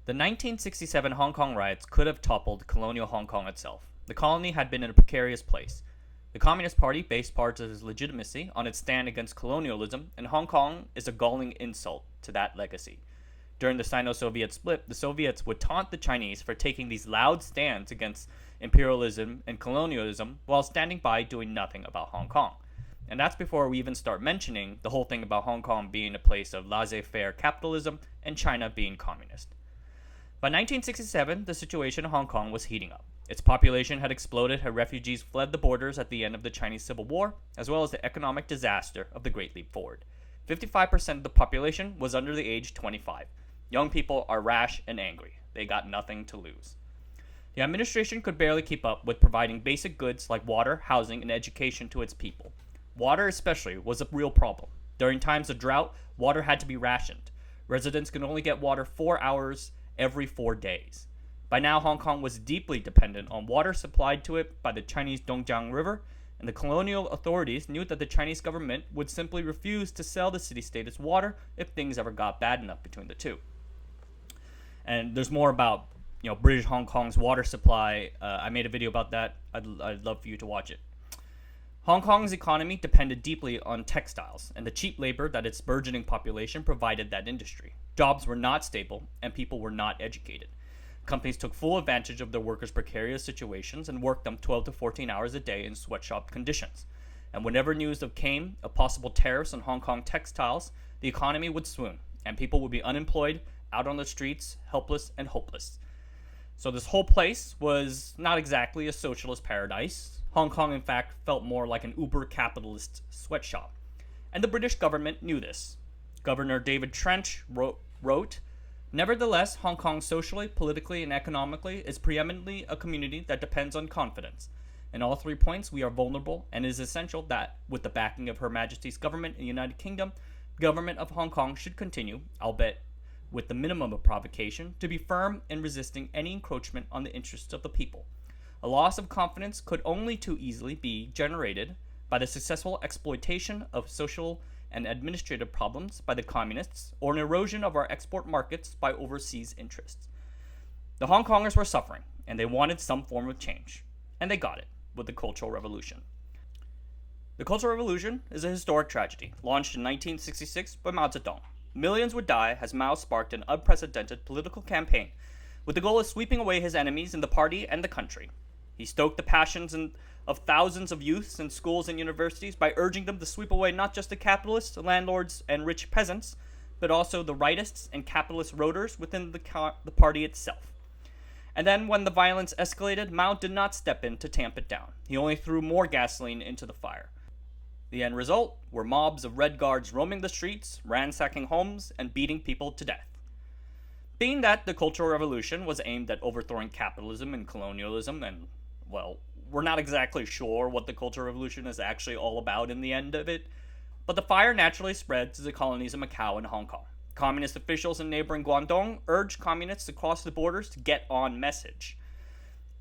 The 1967 Hong Kong riots could have toppled colonial Hong Kong itself. The colony had been in a precarious place. The Communist Party based parts of its legitimacy on its stand against colonialism, and Hong Kong is a galling insult to that legacy. During the Sino-Soviet split, the Soviets would taunt the Chinese for taking these loud stands against imperialism and colonialism while standing by doing nothing about Hong Kong. And that's before we even start mentioning the whole thing about Hong Kong being a place of laissez-faire capitalism and China being communist. By 1967, the situation in Hong Kong was heating up. Its population had exploded as refugees fled the borders at the end of the Chinese Civil War, as well as the economic disaster of the Great Leap Forward. 55% of the population was under the age 25. Young people are rash and angry. They got nothing to lose. The administration could barely keep up with providing basic goods like water, housing, and education to its people. Water especially was a real problem. During times of drought, water had to be rationed. Residents could only get water 4 hours every 4 days. By now, Hong Kong was deeply dependent on water supplied to it by the Chinese Dongjiang River, and the colonial authorities knew that the Chinese government would simply refuse to sell the city-state its water if things ever got bad enough between the two. And there's more about British Hong Kong's water supply. I made a video about that. I'd love for you to watch it. Hong Kong's economy depended deeply on textiles, and the cheap labor that its burgeoning population provided that industry. Jobs were not stable, and people were not educated. Companies took full advantage of their workers' precarious situations and worked them 12 to 14 hours a day in sweatshop conditions. And whenever news came of possible tariffs on Hong Kong textiles, the economy would swoon, and people would be unemployed, out on the streets, helpless and hopeless. So this whole place was not exactly a socialist paradise. Hong Kong, in fact, felt more like an uber-capitalist sweatshop. And the British government knew this. Governor David Trench wrote, "Nevertheless, Hong Kong socially, politically, and economically is preeminently a community that depends on confidence. In all 3 points, we are vulnerable, and it is essential that, with the backing of Her Majesty's government in the United Kingdom, the government of Hong Kong should continue, albeit with the minimum of provocation, to be firm in resisting any encroachment on the interests of the people. A loss of confidence could only too easily be generated by the successful exploitation of social and administrative problems by the communists, or an erosion of our export markets by overseas interests." The Hong Kongers were suffering, and they wanted some form of change. And they got it, with the Cultural Revolution. The Cultural Revolution is a historic tragedy, launched in 1966 by Mao Zedong. Millions would die as Mao sparked an unprecedented political campaign, with the goal of sweeping away his enemies in the party and the country. He stoked the passions of thousands of youths in schools and universities by urging them to sweep away not just the capitalists, landlords, and rich peasants, but also the rightists and capitalist roaders within the party itself. And then, when the violence escalated, Mao did not step in to tamp it down. He only threw more gasoline into the fire. The end result were mobs of Red Guards roaming the streets, ransacking homes, and beating people to death. Being that the Cultural Revolution was aimed at overthrowing capitalism and colonialism, and, well, we're not exactly sure what the Cultural Revolution is actually all about in the end of it, but the fire naturally spread to the colonies of Macau and Hong Kong. Communist officials in neighboring Guangdong urged communists to cross the borders to get on message.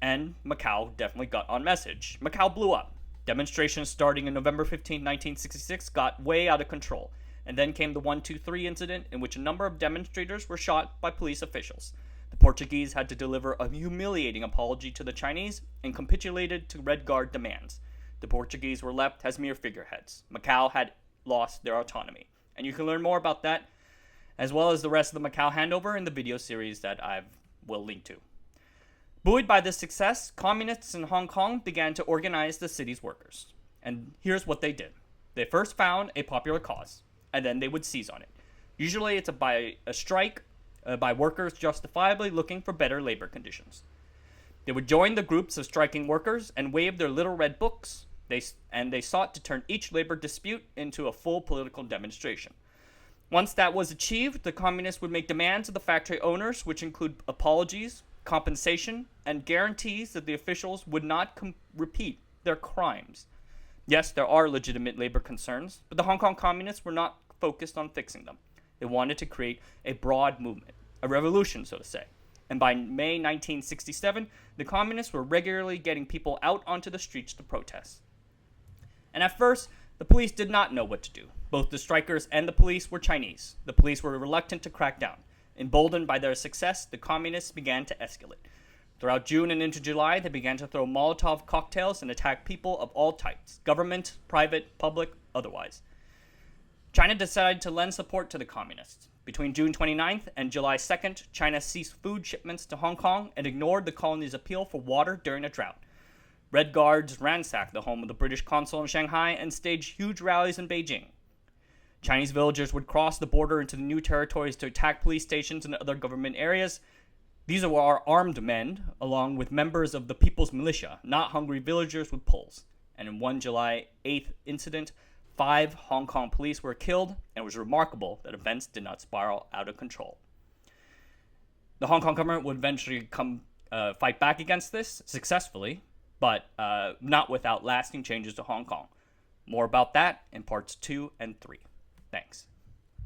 And Macau definitely got on message. Macau blew up. Demonstrations starting in November 15, 1966 got way out of control, and then came the 123 incident in which a number of demonstrators were shot by police officials. The Portuguese had to deliver a humiliating apology to the Chinese and capitulated to Red Guard demands. The Portuguese were left as mere figureheads. Macau had lost their autonomy. And you can learn more about that, as well as the rest of the Macau handover in the video series that I will link to. Buoyed by this success, communists in Hong Kong began to organize the city's workers. And here's what they did. They first found a popular cause, and then they would seize on it. Usually it's by a strike by workers justifiably looking for better labor conditions. They would join the groups of striking workers and wave their little red books, and they sought to turn each labor dispute into a full political demonstration. Once that was achieved, the communists would make demands of the factory owners, which include apologies, compensation, and guarantees that the officials would not repeat their crimes. Yes, there are legitimate labor concerns, but the Hong Kong communists were not focused on fixing them. They wanted to create a broad movement, a revolution, so to say. And by May 1967, the communists were regularly getting people out onto the streets to protest. And at first, the police did not know what to do. Both the strikers and the police were Chinese. The police were reluctant to crack down. Emboldened by their success, the communists began to escalate. Throughout June and into July, they began to throw Molotov cocktails and attack people of all types, government, private, public, otherwise. China decided to lend support to the communists. Between June 29th and July 2nd, China ceased food shipments to Hong Kong and ignored the colony's appeal for water during a drought. Red Guards ransacked the home of the British consul in Shanghai and staged huge rallies in Beijing. Chinese villagers would cross the border into the new territories to attack police stations and other government areas. These were armed men, along with members of the People's Militia, not hungry villagers with poles. And in one July 8th incident, 5 Hong Kong police were killed, and it was remarkable that events did not spiral out of control. The Hong Kong government would eventually fight back against this successfully, but not without lasting changes to Hong Kong. More about that in parts 2 and 3. Thanks.